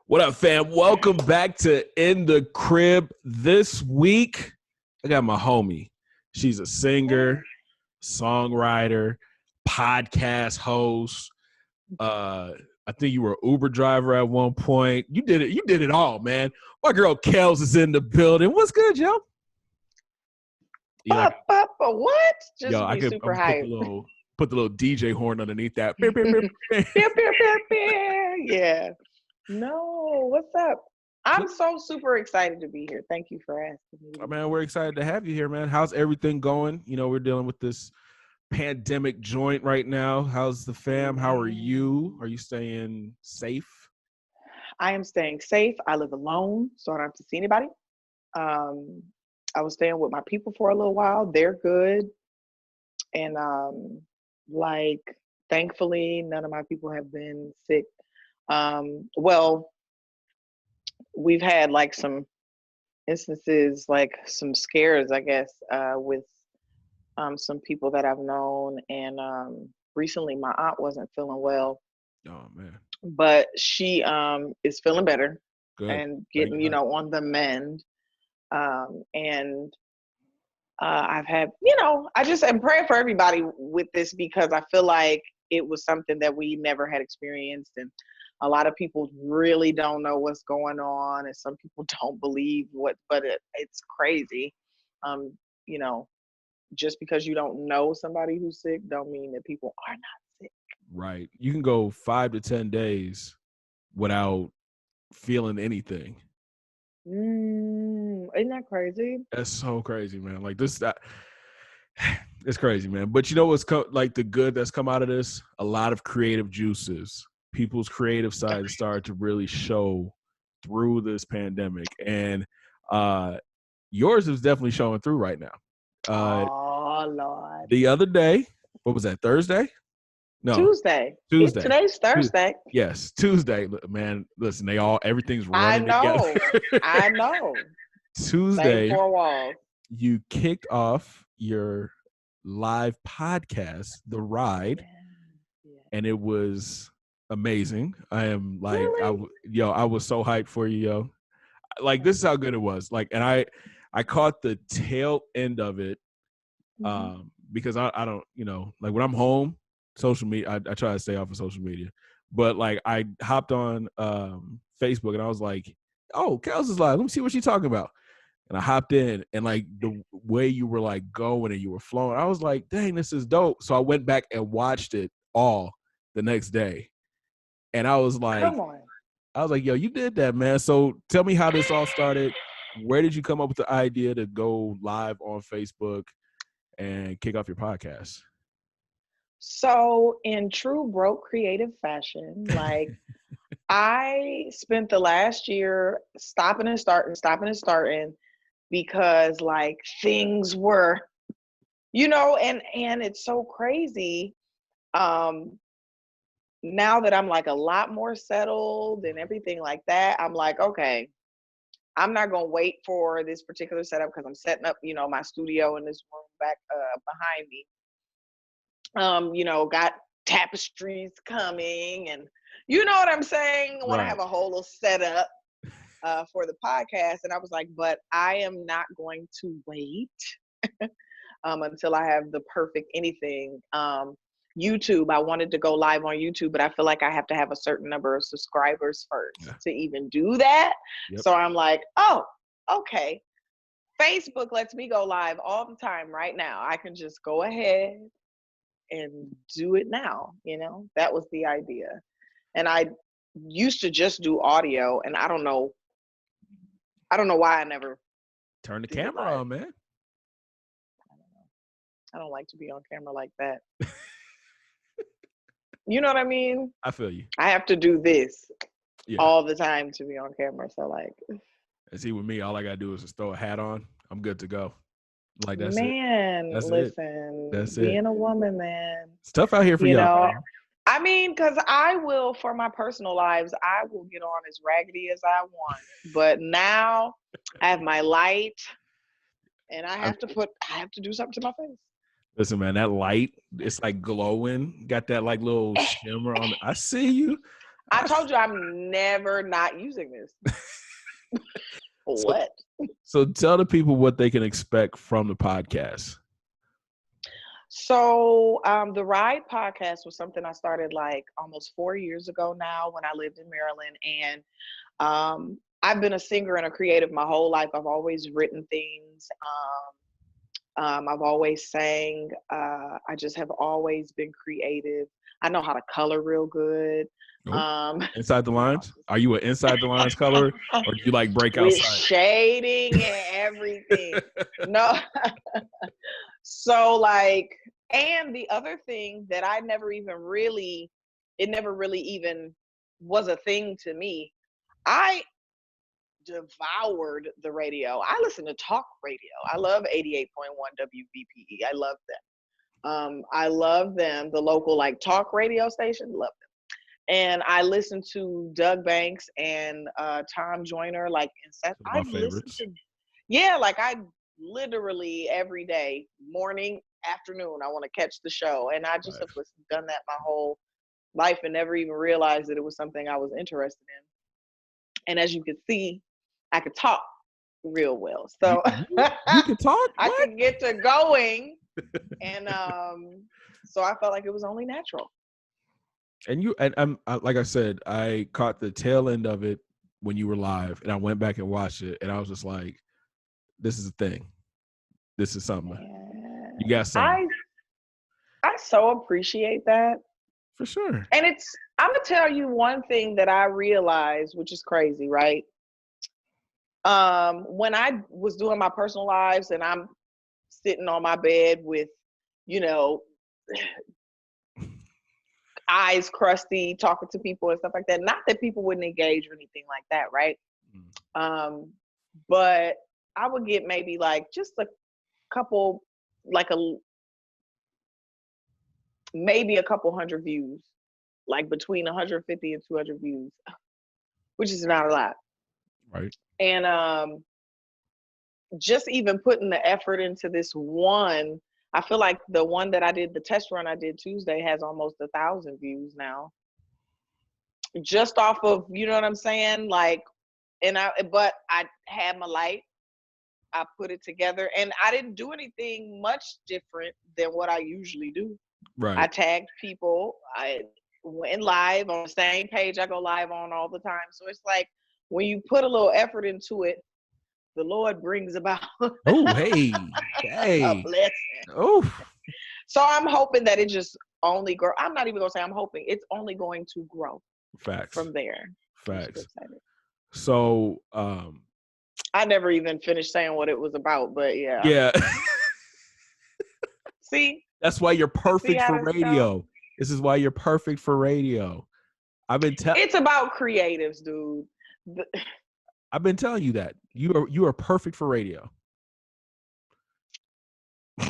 What up, fam? Welcome back to In the Crib. This week, I got my homie. She's a singer, songwriter, podcast host. I think you were an Uber driver at one point. You did it. You did it all, man. My girl Kels is in the building. What's good, yo? What? Just I be could super hype. put the little DJ horn underneath that. Yeah. No, what's up? I'm so super excited to be here. Thank you for asking me. Oh, man, we're excited to have you here, man. How's everything going? You know, we're dealing with this pandemic joint right now. How's the fam? How are you? Are you staying safe? I am staying safe. I live alone, so I don't have to see anybody. I was staying with my people for a little while. They're good. And thankfully, none of my people have been sick. Well, we've had some instances, some scares, I guess, with some people that I've known. And recently my aunt wasn't feeling well. Oh, man. But she is feeling better. Good. And getting, on the mend. I've had, I just am praying for everybody with this because I feel like it was something that we never had experienced. And a lot of people really don't know what's going on. And some people don't believe it's crazy. Just because you don't know somebody who's sick don't mean that people are not sick. Right. You can go 5 to 10 days without feeling anything. Isn't that crazy? That's so crazy, man. It's crazy, man. But you know what's the good that's come out of this? A lot of creative juices. People's creative side started to really show through this pandemic, and yours is definitely showing through right now. Oh Lord! The other day, what was that? Thursday? No, Tuesday. Today's Thursday. Yes, Tuesday. Man, listen, everything's running together. I know. Tuesday, same four walls. You kicked off your live podcast, The Ride, and it was amazing. I am really? I was so hyped for you, yo. This is how good it was. And I caught the tail end of it because I don't, when I'm home, social media, I try to stay off of social media. But I hopped on Facebook and I was like, oh, Kels is live. Let me see what she's talking about. And I hopped in and the way you were going and you were flowing, I was like, dang, this is dope. So I went back and watched it all the next day. And I was like, come on. I was like, yo, you did that, man. So tell me how this all started. Where did you come up with the idea to go live on Facebook and kick off your podcast? So in true broke creative fashion, I spent the last year stopping and starting because things were, and it's so crazy. Now that I'm a lot more settled and everything like that, I'm okay, I'm not going to wait for this particular setup because I'm setting up, my studio in this room back behind me. Got tapestries coming and you know what I'm saying? I want to have a whole little setup for the podcast. And I was like, but I am not going to wait until I have the perfect anything. YouTube, I wanted to go live on YouTube, but I feel like I have to have a certain number of subscribers first to even do that. Yep. So I'm like, oh, okay. Facebook lets me go live all the time right now. I can just go ahead and do it now. That was the idea. And I used to just do audio, and I don't know why I never turn the camera on, man. I don't like to be on camera like that. You know what I mean? I feel you. I have to do this all the time to be on camera. So and see, with me, all I gotta do is just throw a hat on. I'm good to go. That's man, it. That's listen, That's being a woman, man. It's tough out here for y'all. I mean, because I will, for my personal lives, I will get on as raggedy as I want. But now I have my light, and I have to do something to my face. Listen, man, that light, it's glowing. Got that little shimmer on it. I see you. I told you I'm never not using this. What? So tell the people what they can expect from the podcast. So the Ride podcast was something I started like almost 4 years ago now when I lived in Maryland. And I've been a singer and a creative my whole life. I've always written things. I've always sang. I just have always been creative. I know how to color real good. Inside the lines? Are you an inside the lines colorer, or do you like break with outside? shading and everything? No. So like, and the other thing that I never even really, it never really even was a thing to me. I devoured the radio. I listen to talk radio. I love 88.1 WVPE. I love them. The local like talk radio station, love them. And I listen to Doug Banks and Tom Joyner, like I listen to, yeah, like I literally every day, morning, afternoon, I want to catch the show. And I just have done that my whole life and never even realized that it was something I was interested in. And as you can see, I could talk real well. So you can talk? I could get to going. And so I felt like it was only natural. And I'm like I said, I caught the tail end of it when you were live, and I went back and watched it, and I was just like, "This is a thing. This is something. You got something." I so appreciate that. For sure. And I'm gonna tell you one thing that I realized, which is crazy, right? When I was doing my personal lives, and I'm sitting on my bed with, you know, eyes crusty, talking to people and stuff like that. Not that people wouldn't engage or anything like that, right? But I would get maybe like just a couple, maybe a couple hundred views, like between 150 and 200 views, which is not a lot. Right. And just even putting the effort into this one, I feel like the one that I did, the test run I did Tuesday, has almost 1,000 views now. Just off of, you know what I'm saying? Like, but I had my light, I put it together, and I didn't do anything much different than what I usually do. Right. I tagged people. I went live on the same page I go live on all the time. So it's like when you put a little effort into it, the Lord brings about a blessing. Oh. So I'm hoping that it just only grow. I'm not even gonna say I'm hoping. It's only going to grow. Facts. From there. Facts. So I never even finished saying what it was about, but yeah. Yeah. See? That's why you're perfect for radio. This is why you're perfect for radio. It's about creatives, dude. I've been telling you that. You are perfect for radio.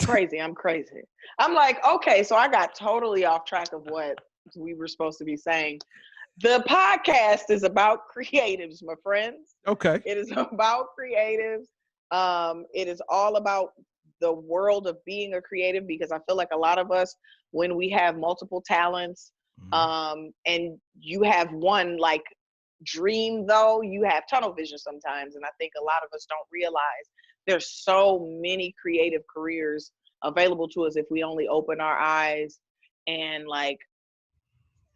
Crazy. I'm crazy. I'm like, okay, so I got totally off track of what we were supposed to be saying. The podcast is about creatives, my friends. Okay. It is about creatives. It is all about the world of being a creative, because I feel like a lot of us, when we have multiple talents, and you have one like dream, though, you have tunnel vision sometimes. And I think a lot of us don't realize there's so many creative careers available to us if we only open our eyes and like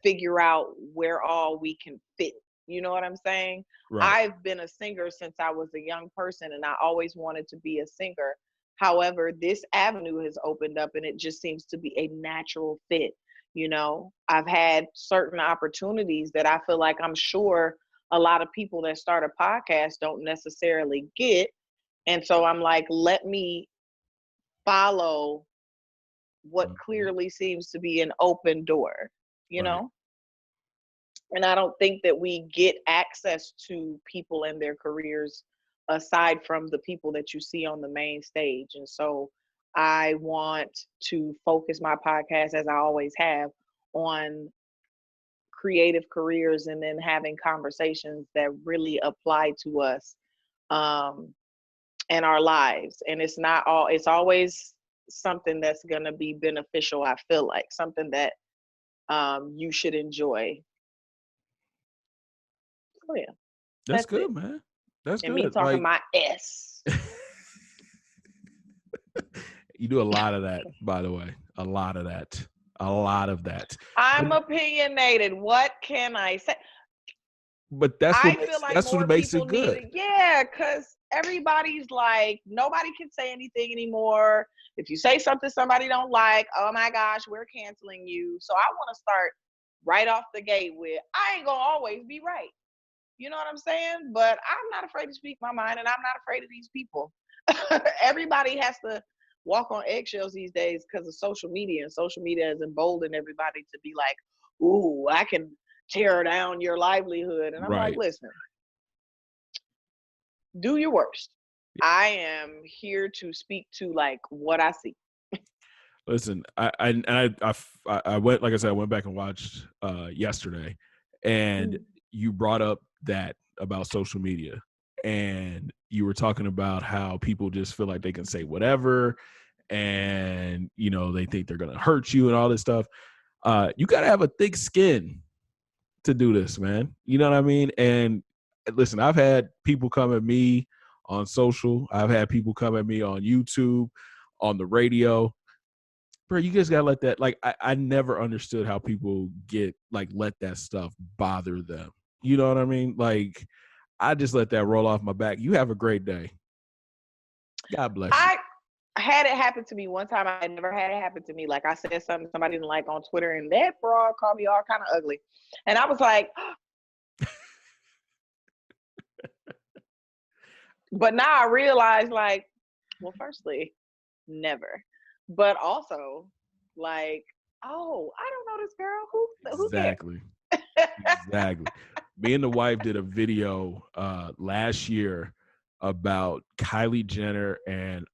figure out where all we can fit. You know what I'm saying? Right. I've been a singer since I was a young person, and I always wanted to be a singer. However, this avenue has opened up, and it just seems to be a natural fit. You know, I've had certain opportunities that I feel like I'm sure a lot of people that start a podcast don't necessarily get. And so I'm like, let me follow what clearly seems to be an open door, you know? And I don't think that we get access to people and their careers aside from the people that you see on the main stage. And so I want to focus my podcast, as I always have, on creative careers, and then having conversations that really apply to us and our lives. And it's always something that's going to be beneficial. I feel like something that you should enjoy. Oh yeah. That's good, man. That's and good. me talking my S. You do a lot of that, by the way. A lot of that. A lot of that. I'm opinionated. What can I say? But that's I what feel makes, like that's more what makes people it need good. it. Yeah, because everybody's like, nobody can say anything anymore. If you say something somebody don't like, oh my gosh, we're canceling you. So I want to start right off the gate with, I ain't gonna always be right. You know what I'm saying? But I'm not afraid to speak my mind, and I'm not afraid of these people. Everybody has to walk on eggshells these days because of social media, and social media has emboldened everybody to be like, ooh, I can tear down your livelihood. And I'm like, Right. listen, do your worst. I am here to speak to like what I see. Listen, I went, like I said, I went back and watched yesterday, and you brought up that about social media, and you were talking about how people just feel like they can say whatever, and you know they think they're gonna hurt you and all this stuff. You gotta have a thick skin to do this, man. You know what I mean? And listen, I've had people come at me on social. I've had people come at me on YouTube, on the radio. Bro, you just gotta let that, like, I never understood how people let that stuff bother them. You know what I mean? Like, I just let that roll off my back. You have a great day. God bless you. I had it happen to me one time. I never had it happen to me. Like I said something somebody didn't like on Twitter, and that fraud called me all kind of ugly. And I was like, but now I realize, like, well, firstly, never. But also, like, oh, I don't know this girl. Who cares? Exactly. Exactly. Me and the wife did a video last year about Kylie Jenner and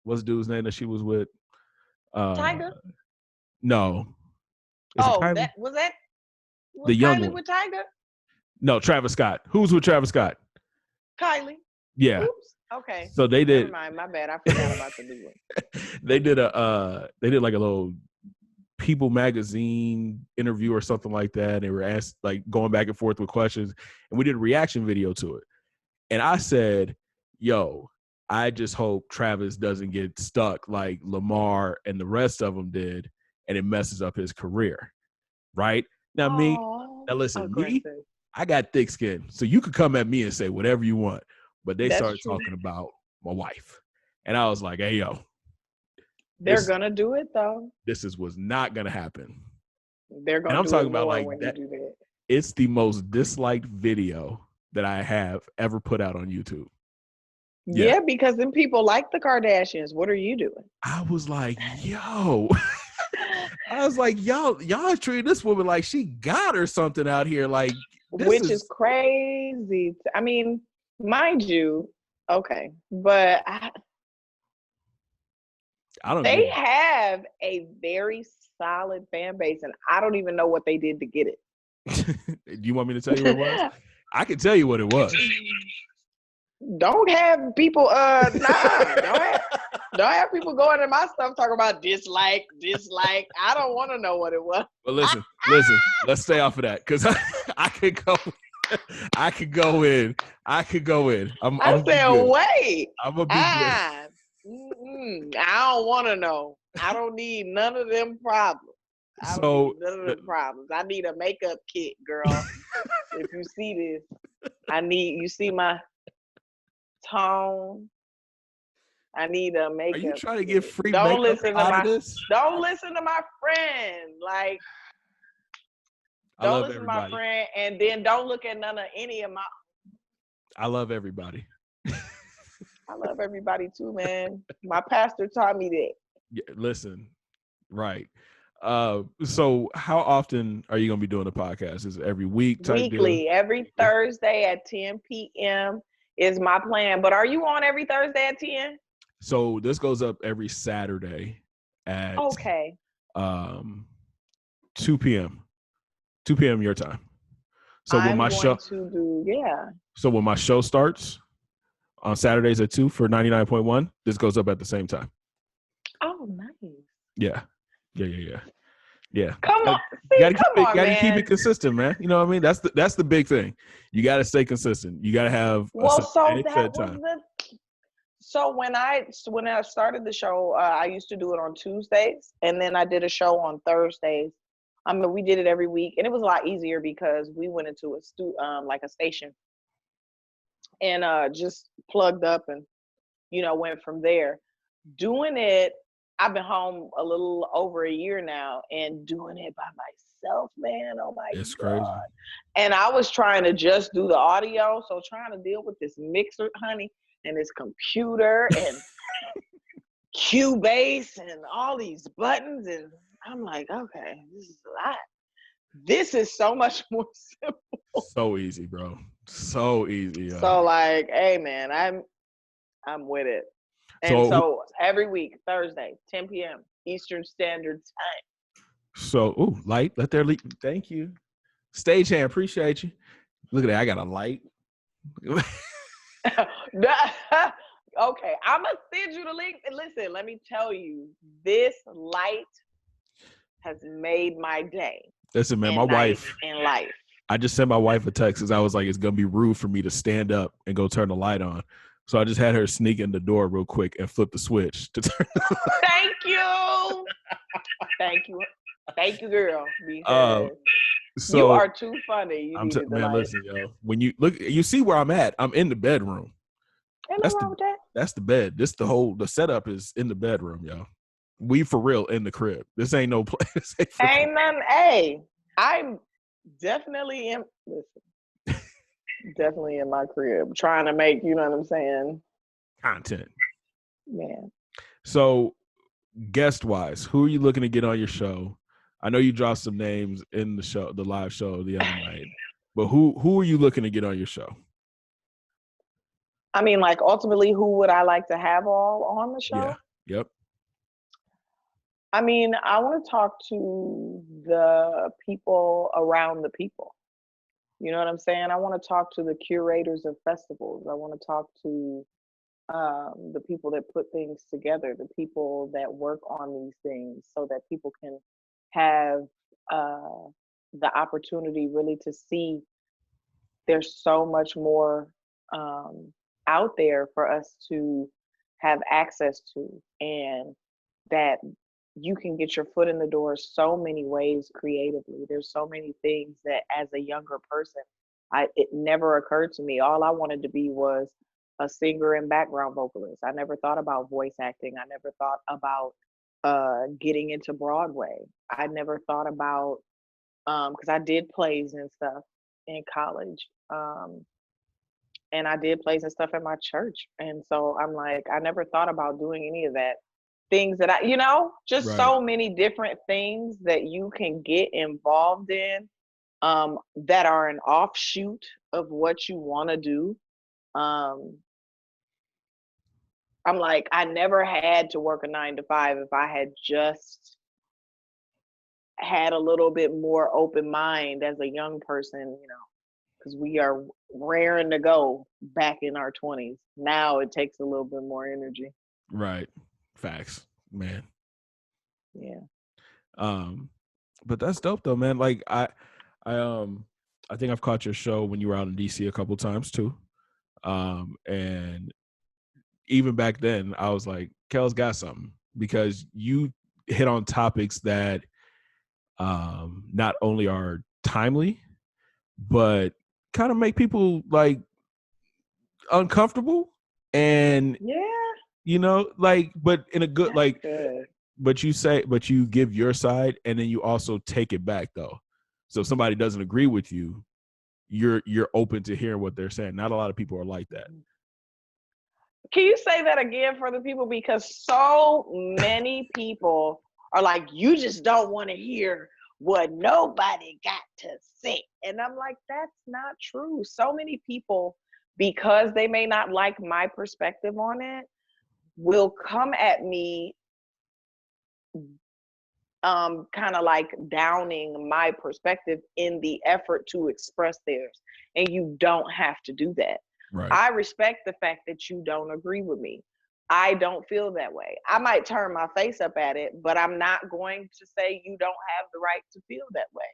what's the dude's name that she was with? Tiger? No. Is it Oh, Kylie? was The young Kylie one. with Tiger? No, Travis Scott. Who's with Travis Scott? Kylie. Yeah. Oops. Okay. So they did. Never mind. My bad. I forgot about the new one. They did like a little People magazine interview or something like that. They were asked, like, going back and forth with questions, and we did a reaction video to it. And I said, yo, I just hope Travis doesn't get stuck like Lamar and the rest of them did, and it messes up his career. Right? Now, listen, aggressive. I got thick skin. So you could come at me and say whatever you want. But they That's started true. talking about my wife. And I was like, hey, yo. They're going to do it, though. This was not going to happen. They're going to do it more like when you do that. It's the most disliked video that I have ever put out on YouTube. Yeah, because then people like the Kardashians. What are you doing? I was like, yo. I was like, y'all treat this woman like she got her something out here. Like, which is crazy. I mean, mind you, okay, but they have a very solid fan base, and I don't even know what they did to get it. Do you want me to tell you what it was? I can tell you what it was. Don't have people don't have people going in my stuff talking about dislike. I don't want to know what it was. But listen, let's stay off of that, because I could go in. I'm saying, wait. I'm gonna be I don't want to know. I don't need none of them problems. I need a makeup kit, girl. If you see this, you see my tone. I need a makeup. Are you trying to get free don't makeup listen out to of this? Don't listen to my friend. Like, don't listen to my friend, and then don't look at any of my. I love everybody. I love everybody too, man. My pastor taught me that. Yeah, listen, right. So how often are you going to be doing the podcast? Is it every week? Weekly, every Thursday at 10 p.m. is my plan. But are you on every Thursday at 10? So this goes up every Saturday at 2 p.m. 2 p.m. your time. So when my show So when my show starts on Saturdays at 2 for 99.1, this goes up at the same time. Oh, nice. Yeah. Yeah. Come on, You see, gotta keep come it. on, Gotta keep man. it consistent, man. You know what I mean? That's the big thing. You gotta stay consistent. You gotta have a Well, set so day, that set was time. the so when I started the show, I used to do it on Tuesdays, and then I did a show on Thursdays. I mean, we did it every week, and it was a lot easier because we went into like a station, and just plugged up and went from there. Doing it, I've been home a little over a year now, and doing it by myself, man. Oh my It's crazy. God. And I was trying to just do the audio, so trying to deal with this mixer, honey, and this computer and Cubase and all these buttons, and I'm like, okay, this is a lot. This is so much more simple. So easy, bro. So easy, yo. So like, hey man, I'm with it. And So so every week, Thursday, 10 p.m. Eastern Standard Time. light. Let there leak. Thank you. Stagehand, appreciate you. Look at that. I got a light. Okay, I'm gonna send you the link. And listen, let me tell you, this light has made my day Listen, man, my and night wife. and life. I just sent my wife a text because I was like, it's gonna be rude for me to stand up and go turn the light on. So I just had her sneak in the door real quick and flip the switch to turn the light. Thank you. Thank you, girl. Because you are too funny. You needed the man, light. listen, yo. When you look, you see where I'm at. I'm in the bedroom. Ain't nothing wrong with that. That's the bed. The setup is in the bedroom, yo. We for real in the crib. This ain't no place. Ain't nothing. Hey, I'm definitely in. Listen, definitely in my crib, trying to make, you know what I'm saying, content. Man. So, guest wise, who are you looking to get on your show? I know you dropped some names in the live show the other night, but who are you looking to get on your show? I mean, like, ultimately, who would I like to have all on the show? Yeah. Yep. I mean, I want to talk to the people around the people. You know what I'm saying? I want to talk to the curators of festivals. I want to talk to the people that put things together, the people that work on these things, so that people can have the opportunity really to see there's so much more out there for us to have access to, and that you can get your foot in the door so many ways creatively. There's so many things that as a younger person, it never occurred to me. All I wanted to be was a singer and background vocalist. I never thought about voice acting. I never thought about getting into Broadway. I never thought about, because I did plays and stuff in college. And I did plays and stuff at my church. And so I'm like, I never thought about doing any of that. Things that just Right. So many different things that you can get involved in that are an offshoot of what you want to do. I'm like, I never had to work a 9 to 5 if I had just had a little bit more open mind as a young person, because we are raring to go back in our 20s. Now it takes a little bit more energy. Right. Facts, man. Yeah. But that's dope though, man. Like I think I've caught your show when you were out in DC a couple times too. And even back then I was like, Kel's got something, because you hit on topics that not only are timely, but kind of make people like uncomfortable, and like, but in a good, like, but you give your side, and then you also take it back though. So if somebody doesn't agree with you, you're open to hearing what they're saying. Not a lot of people are like that. Can you say that again for the people? Because so many people are like, you just don't want to hear what nobody got to say. And I'm like, that's not true. So many people, because they may not like my perspective on it, will come at me kind of like downing my perspective in the effort to express theirs. And you don't have to do that. Right. I respect the fact that you don't agree with me, I don't feel that way. I might turn my face up at it, but I'm not going to say you don't have the right to feel that way.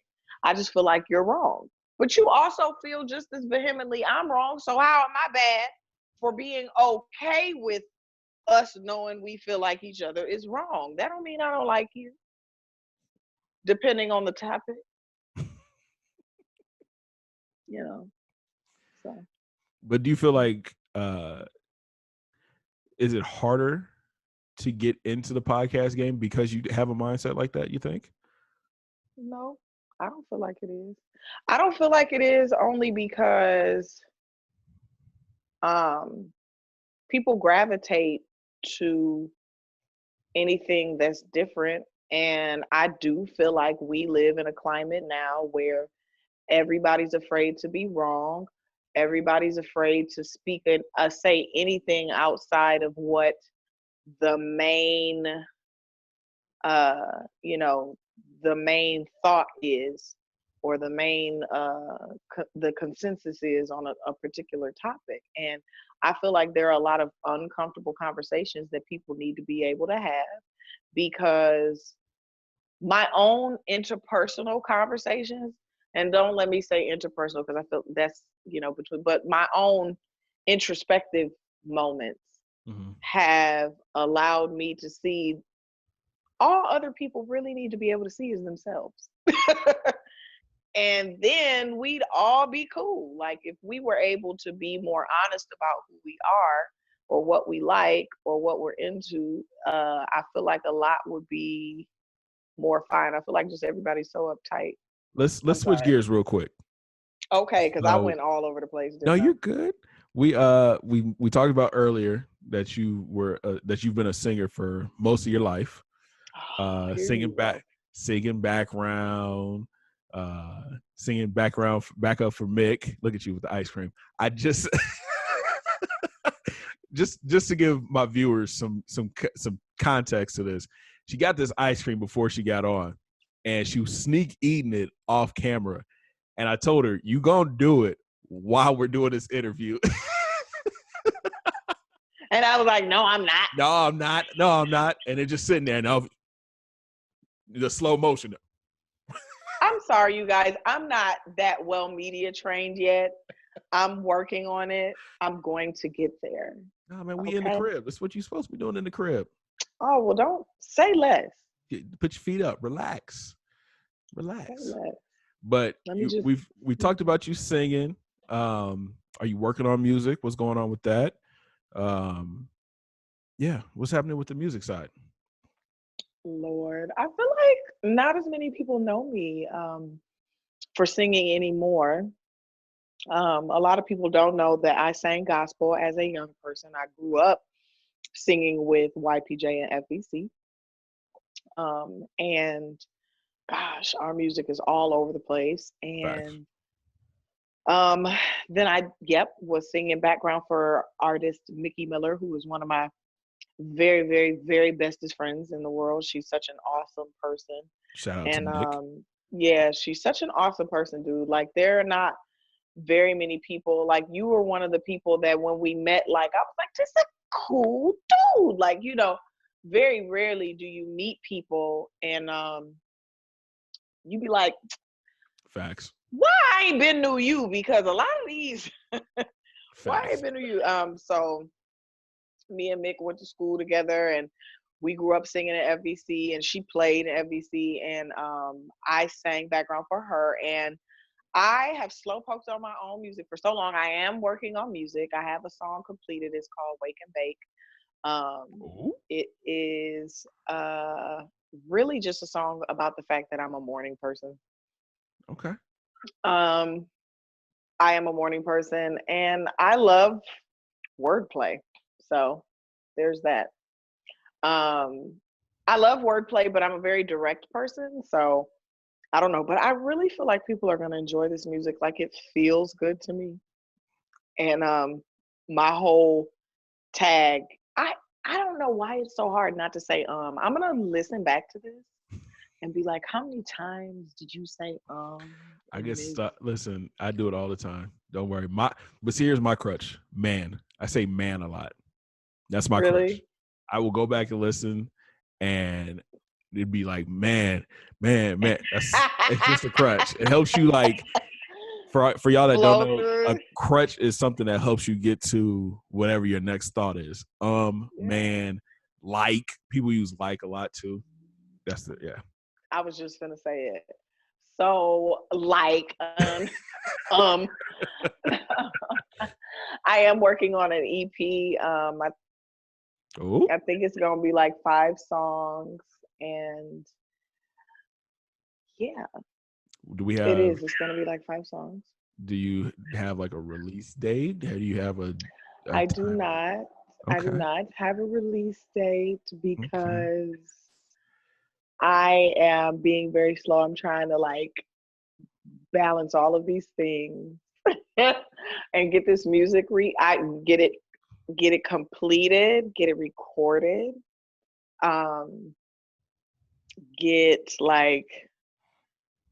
I just feel like you're wrong. But you also feel just as vehemently I'm wrong. So how am I bad for being okay with us knowing we feel like each other is wrong? That don't mean I don't like you, depending on the topic, you know. So But do you feel like is it harder to get into the podcast game because you have a mindset like that, you think? no, I don't feel like it is. I don't feel like it is only because um people gravitate to anything that's different. And I do feel like we live in a climate now where everybody's afraid to be wrong. Everybody's afraid to speak and say anything outside of what the main, you know, the main thought is, or the main, the consensus is on a particular topic. And I feel like there are a lot of uncomfortable conversations that people need to be able to have, because my own interpersonal conversations, and don't let me say interpersonal because I feel that's, you know, between, but my own introspective moments Mm-hmm. have allowed me to see all other people really need to be able to see is themselves. And then we'd all be cool. Like if we were able to be more honest about who we are or what we like or what we're into, I feel like a lot would be more fine. I feel like just everybody's so uptight. Let's I'm switch sorry. gears real quick. Okay, because I So went all over the place, no, didn't I? you're good. We talked about earlier that you've been a singer for most of your life. Oh, here Singing you go. singing background, singing backup for Mick. Look at you with the ice cream. I just just to give my viewers some context to this. She got this ice cream before she got on, and she was sneak eating it off camera. And I told her, "You gonna do it while we're doing this interview?" And I was like, no, I'm not. No, I'm not. No, I'm not. And they're just sitting there. Now the slow motion. I'm sorry, you guys. I'm not that well media trained yet. I'm working on it. I'm going to get there. No, man, we in the Okay. crib. That's what you're supposed to be doing in the crib. Oh, well, don't say less. Put your feet up. Relax. Say Relax. less. But Let me just. we talked about you singing. Are you working on music? What's going on with that? Yeah, what's happening with the music side? Lord, I feel like not as many people know me for singing anymore. A lot of people don't know that I sang gospel as a young person. I grew up singing with YPJ and FBC. And gosh, our music is all over the place. Facts. And um, then I, yep, was singing background for artist Mickey Miller, who is one of my very, very, very bestest friends in the world. She's such an awesome person. Shout out to And Nick. yeah, she's such an awesome person, dude. Like there are not very many people, like you were one of the people that when we met, like I was like, this is a cool dude. Like, you know, very rarely do you meet people and you be like, Facts. why I ain't been to you? Because a lot of these, why I ain't Facts. been to you? So me and Mick went to school together and we grew up singing at FVC and she played at FVC and I sang background for her. And I have slow poked on my own music for so long. I am working on music. I have a song completed. It's called Wake and Bake. It is really just a song about the fact that I'm a morning person. Okay. Um, I am a morning person and I love wordplay. So there's that. Um, I love wordplay, but I'm a very direct person. So I don't know, but I really feel like people are going to enjoy this music. Like it feels good to me. And my whole tag, I I don't know why it's so hard not to say I'm going to listen back to this and be like, how many times did you say I in get this? stuck. Listen, I do it all the time. Don't worry. But here's my crutch. Man. I say man a lot. That's my crutch. Really? I will go back and listen, and it'd be like, man. It's just a crutch. It helps you like for y'all that don't Flow know, a through. crutch is something that helps you get to whatever your next thought is. Yeah. Man, like people use like a lot too. That's the yeah. I was just gonna say it. So like um I am working on an EP. Oh, I think it's gonna be like 5 songs, and yeah, do we it have? is. It's gonna be like 5 songs. Do you have like a release date? Do you have a I do time? not. I do Okay. not have a release date Okay. because I am being very slow. I'm trying to like balance all of these things and get this music I get it completed, get it recorded, um, get like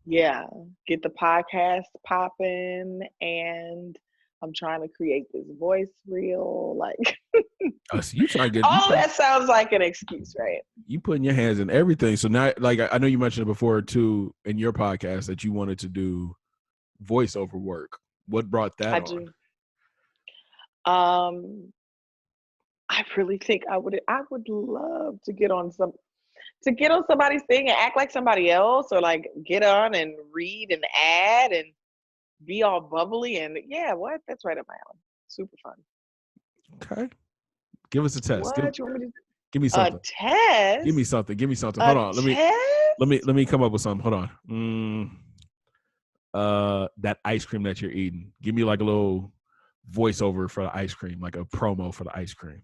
yeah, get the podcast popping, and I'm trying to create this voice reel. Like Oh, so you trying to get all of that sounds like an excuse, right? you putting your hands in everything. So now, like I know you mentioned it before too in your podcast that you wanted to do voiceover work. What brought that I on? do. I really think I would love to get on somebody's thing and act like somebody else, or like get on and read and add and be all bubbly and yeah, what? That's right up my alley. Super fun. Okay, give us a test. What you want me to Give me a something. Give test? me something. Give me something. Hold A on. test? Let me come up with something. Hold on. That ice cream that you're eating. Give me like a little voiceover for the ice cream, like a promo for the ice cream.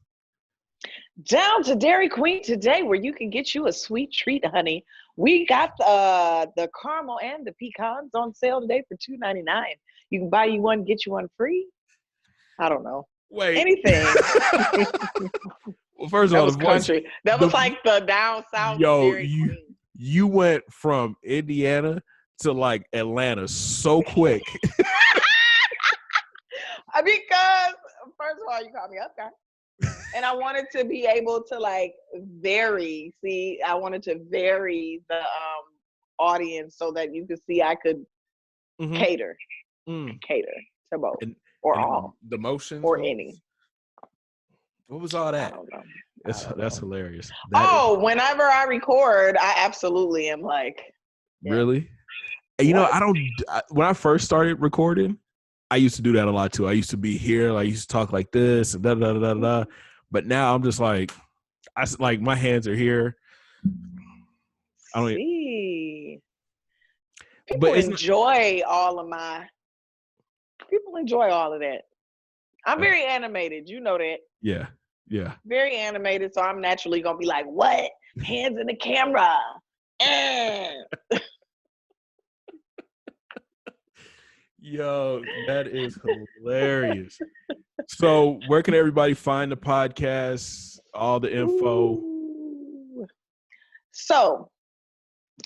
Down to Dairy Queen today, where you can get you a sweet treat, honey. We got the caramel and the pecans on sale today for $2.99. You can buy you one, get you one free. I don't know. Wait. Anything. Well, first of That all, was country. That was like the down south yo, Dairy Queen. you went from Indiana to like Atlanta so quick. Because first of all, you called me up there. And I wanted to be able to like vary. See, I wanted to vary the audience so that you could see I could cater to both or and all the motions or any. What was all that? I don't know. That's hilarious. Whenever I record, I absolutely am like, yeah. Really? And you know, when I first started recording, I used to do that a lot too. I used to be here, like I used to talk like this and da da da da da. But now I'm just like, my hands are here. I don't see. People enjoy all of that. I'm very animated. You know that. Yeah. Yeah. Very animated. So I'm naturally going to be like, what? Hands in the camera. Yo, that is hilarious. So where can everybody find the podcast, all the info? Ooh. So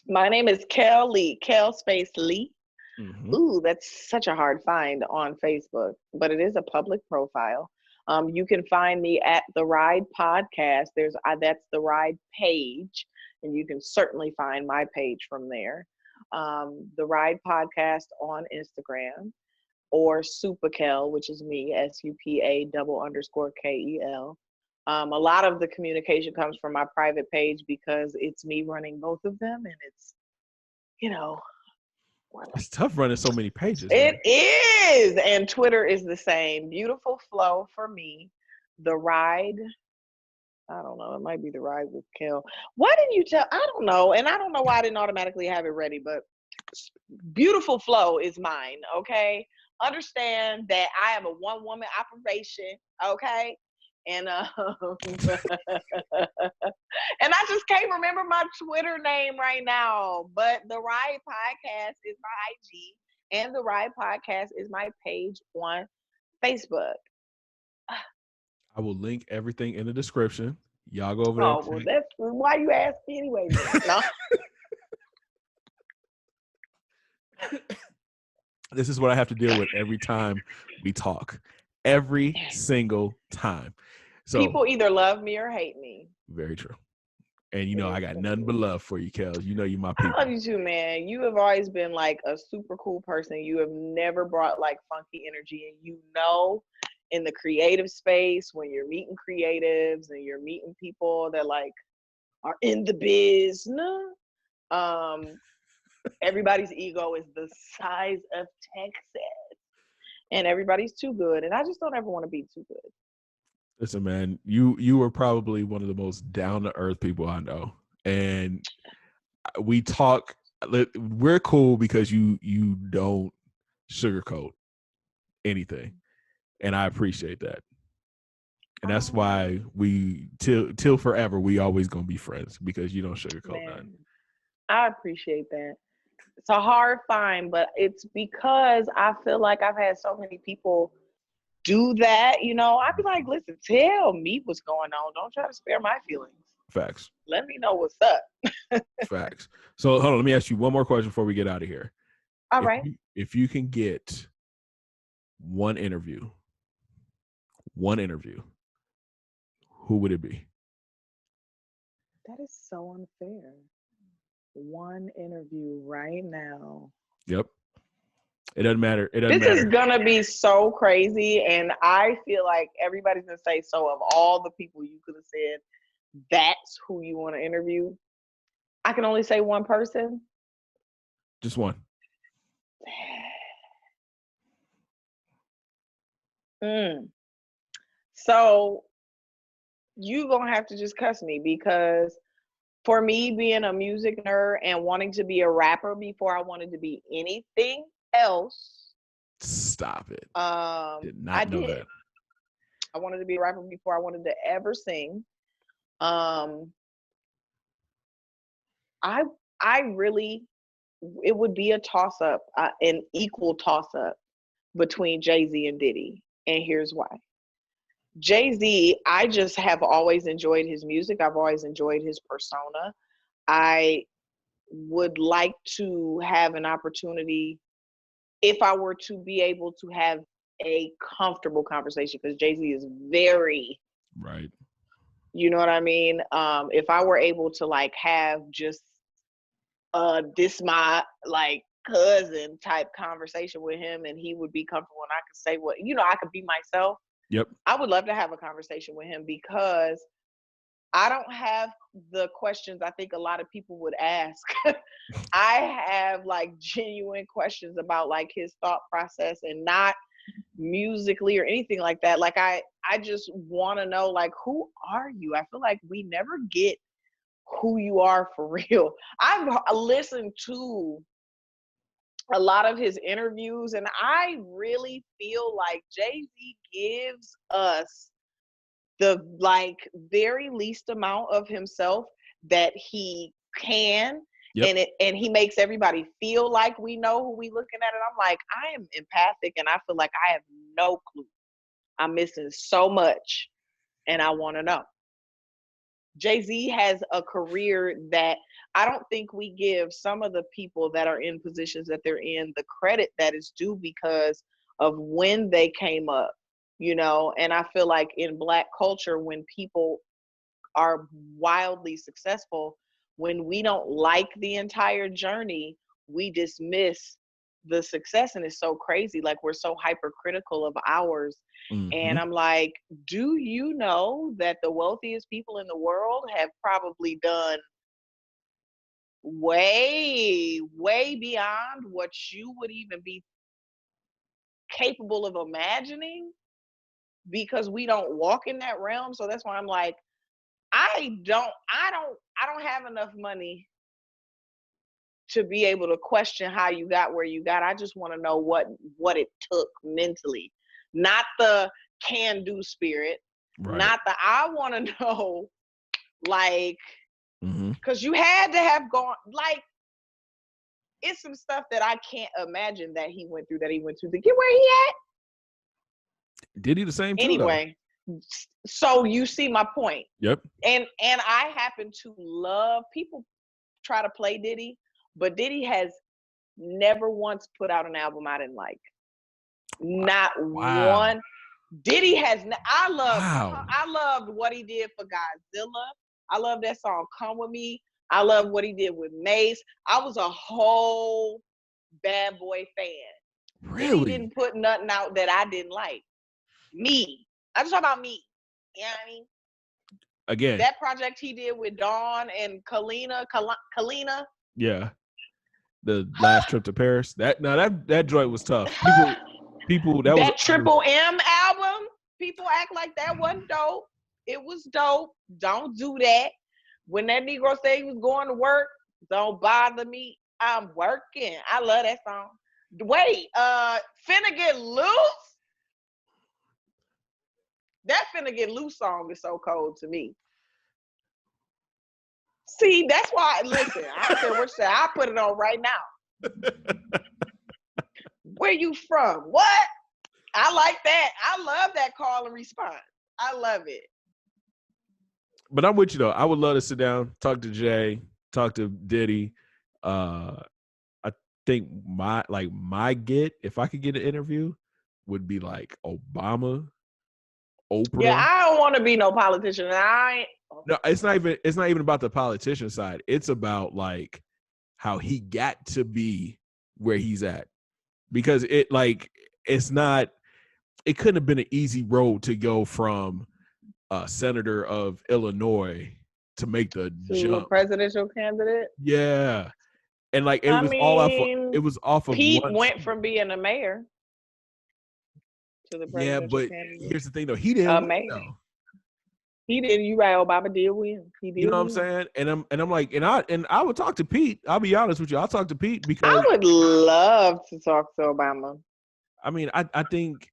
my name is Kel Lee, Kel Lee. Mm-hmm. Ooh, that's such a hard find on Facebook, but it is a public profile. You can find me at The Ride Podcast. That's The Ride page, and you can certainly find my page from there. The Ride Podcast on Instagram, or Supakel, which is me, SUPA_KEL. A lot of the communication comes from my private page because it's me running both of them, and it's, it's tough running so many pages. It is, and Twitter is the same. Beautiful Flow for me. The Ride, I don't know. It might be The Ride with Kel. Why didn't you tell? I don't know, and I don't know why I didn't automatically have it ready. But Beautiful Flow is mine. Okay, understand that I am a one-woman operation. Okay. And and I just can't remember my Twitter name right now, but The Ride Podcast is my IG, and The Ride Podcast is my page on Facebook. I will link everything in the description. Y'all go over there. Oh, well, that's why you asked me anyway. No. This is what I have to deal with every time we talk. Every single time. So people either love me or hate me. very true. And you know, It I is got what it nothing but is. love for you, Kels. You know, you my I people. love you too, man. You have always been like a super cool person. You have never brought like funky energy, and you know, in the creative space when you're meeting creatives and you're meeting people that like are in the business. Um, everybody's ego is the size of Texas, and everybody's too good. And I just don't ever want to be too good. Listen, man, you are probably one of the most down to earth people I know, and we talk. We're cool because you don't sugarcoat anything, and I appreciate that. And that's why Um, we till forever we always gonna be friends because you don't sugarcoat nothing. man, I appreciate that. It's a hard find, but it's because I feel like I've had so many people do that. You know, I'd be like, listen, tell me what's going on. Don't try to spare my feelings. Facts. Let me know what's up. Facts. So hold on, let me ask you one more question before we get out of here. All right. If you can get one interview, who would it be? That is so unfair. One interview right now. Yep. It doesn't matter. It doesn't This is matter. gonna be so crazy, and I feel like everybody's gonna say so. Of all the people you could have said, that's who you want to interview. I can only say one person. Just one. Mm. So you gonna have to just cuss me because for me being a music nerd and wanting to be a rapper before I wanted to be anything else, Stop it. Did I not know did. that. I wanted to be a rapper before I wanted to ever sing. Um, I I really it would be a toss up, an equal toss up between Jay Z and Diddy, and here's why. Jay Z, I just have always enjoyed his music. I've always enjoyed his persona. I would like to have an opportunity if I were to be able to have a comfortable conversation because Jay Z is very, Right. you know what I mean? If I were able to like have just this my like cousin type conversation with him and he would be comfortable and I could say what, you know, I could be myself. Yep. I would love to have a conversation with him because I don't have the questions I think a lot of people would ask. I have like genuine questions about like his thought process and not musically or anything like that. Like I just want to know like who are you? I feel like we never get who you are for real. I've listened to a lot of his interviews and I really feel like Jay-Z gives us the like very least amount of himself that he can, Yep. and he makes everybody feel like we know who we looking at, and I'm like, I am empathic and I feel like I have no clue. I'm missing so much and I want to know. Jay-Z has a career that I don't think we give some of the people that are in positions that they're in the credit that is due because of when they came up, you know. And I feel like in Black culture, when people are wildly successful, when we don't like the entire journey, we dismiss the success. And it's so crazy. Like we're so hypercritical of ours. Mm-hmm. And I'm like, do you know that the wealthiest people in the world have probably done way, way beyond what you would even be capable of imagining? Because we don't walk in that realm. So that's why I'm like, I don't have enough money to be able to question how you got where you got. I just want to know what it took mentally, not the can do spirit, Right. not the I want to know like Mm-hmm. because you had to have gone like it's some stuff that I can't imagine that he went through to get where he at. Did he the same too though? Anyway, so you see my point. Yep. And I happen to love people try to play Diddy, but Diddy has never once put out an album I didn't like. Not Wow. one. Diddy has. Wow. I loved what he did for Godzilla. I love that song "Come With Me." I love what he did with Mace. I was a whole Bad Boy fan. Diddy Really? didn't put nothing out that I didn't like. Me. I'm just talking about me. You know what I mean? Again. That project he did with Dawn and Kalina. Yeah. The last trip to Paris. That joint was tough. People that was That Triple M album, people act like that wasn't dope. It was dope. Don't do that. When that Negro said he was going to work, don't bother me. I'm working. I love that song. Wait, Finna Get Loose? That Finna Get Loose song is so cold to me. See, that's why, listen, I don't care what you say. I put it on right now. Where you from? What? I like that. I love that call and response. I love it. But I'm with you though. I would love to sit down, talk to Jay, talk to Diddy. I think my get, if I could get an interview, would be like Obama, Oprah. Yeah, I don't want to be no politician. No, it's not even about the politician side. It's about like how he got to be where he's at. Because it couldn't have been an easy road to go from a senator of Illinois to make the jump. A presidential candidate. Yeah, and like it was off of Pete one. went from being a mayor to the presidential but candidate. here's the thing though, he didn't win, though. He didn't. You right? Obama did win. He did. You know what I'm saying? And I'm like, and I would talk to Pete. I'll be honest with you. I'll talk to Pete because I would love to talk to Obama. I mean, I think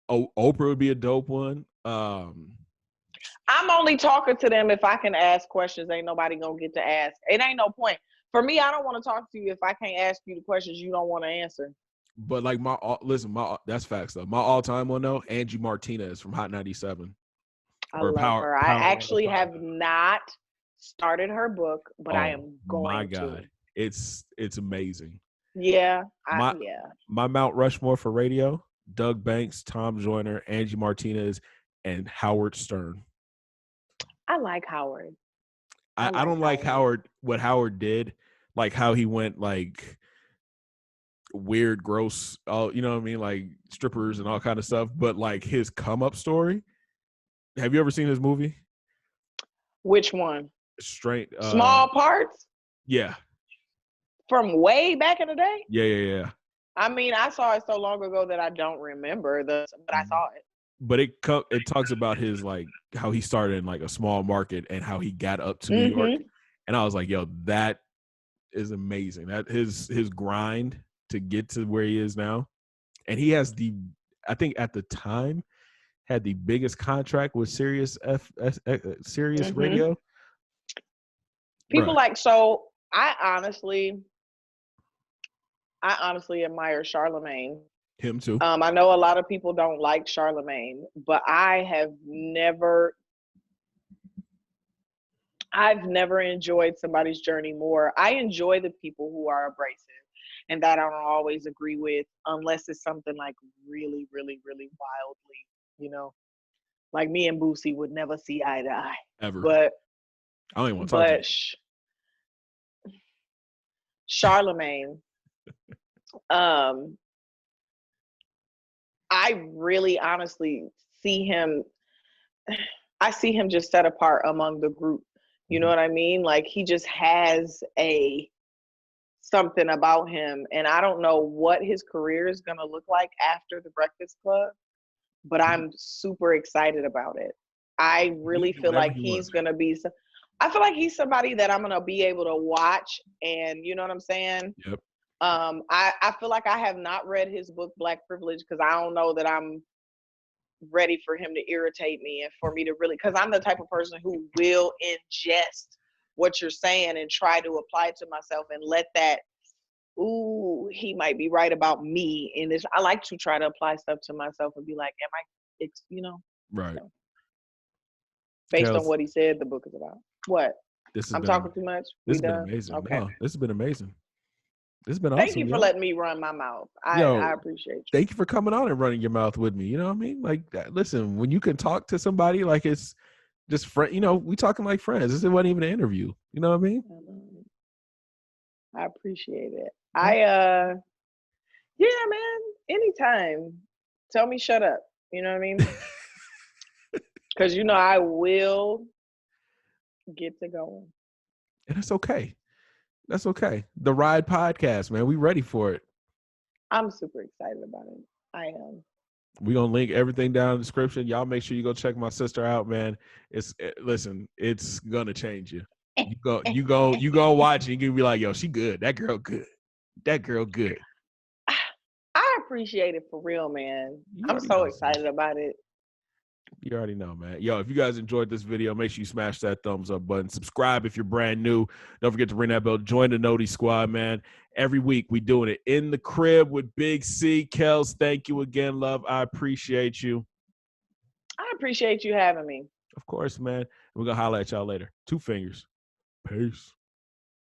Oprah would be a dope one. I'm only talking to them if I can ask questions. Ain't nobody gonna get to ask. It ain't no point. For me, I don't want to talk to you if I can't ask you the questions you don't want to answer. But like that's facts though. My all-time one though, Angie Martinez from Hot 97. I love her. I actually have not started her book, but I am going to. My God, it's amazing. Yeah, My Mount Rushmore for radio: Doug Banks, Tom Joyner, Angie Martinez, and Howard Stern. I like Howard. I don't like Howard. What Howard did, like how he went like weird, gross, you know what I mean, like strippers and all kind of stuff. But like his come up story. Have you ever seen his movie? Which one? Straight. Small Parts? Yeah. From way back in the day? Yeah. I mean, I saw it so long ago that I don't remember but I saw it. But it talks about his like how he started in like a small market and how he got up to New York. And I was like, yo, that is amazing. That his grind to get to where he is now. And he has I think at the time had the biggest contract with Sirius Radio. People so I honestly admire Charlemagne. Him too. I know a lot of people don't like Charlemagne, but I've never enjoyed somebody's journey more. I enjoy the people who are abrasive and that I don't always agree with, unless it's something like really, really, really wildly, like me and Boosie would never see eye to eye. Ever. But I don't even want to talk to you. Charlemagne, I really honestly see him just set apart among the group. You know what I mean? Like he just has something about him, and I don't know what his career is going to look like after the Breakfast Club, but I'm super excited about it. I really feel like he's going to be I feel like he's somebody that I'm going to be able to watch, and you know what I'm saying? Yep. I feel like I have not read his book Black Privilege because I don't know that I'm ready for him to irritate me and for me to really, because I'm the type of person who will ingest what you're saying and try to apply it to myself and let that, ooh, he might be right about me in this. I like to try to apply stuff to myself and be like, right. So, based on what he said the book is about. What? I'm talking too much? This has been amazing. Okay. No, this has been amazing. It's been Thank awesome, you for yo. letting me run my mouth. Yo, I appreciate you. thank you for coming on and running your mouth with me. You know what I mean? Like, listen, when you can talk to somebody like it's just friend, we talking like friends. This wasn't even an interview. You know what I mean? I appreciate it. Yeah. Yeah, man. Anytime. Tell me shut up. You know what I mean? Because I will get to going. And that's okay. That's okay. The Ride Podcast, man. We ready for it. I'm super excited about it. I am. We're gonna link everything down in the description. Y'all make sure you go check my sister out, man. Listen, it's gonna change you. You go watch it, you can be like, yo, she good. That girl good. That girl good. I appreciate it for real, man. I'm so excited about it. You already know, man. Yo, if you guys enjoyed this video, make sure you smash that thumbs up button. Subscribe if you're brand new. Don't forget to ring that bell. Join the Noti Squad, man. Every week we doing it in the crib with Big C. Kels, thank you again, love. I appreciate you. I appreciate you having me. Of course, man. We're going to holler at y'all later. 2 fingers. Peace.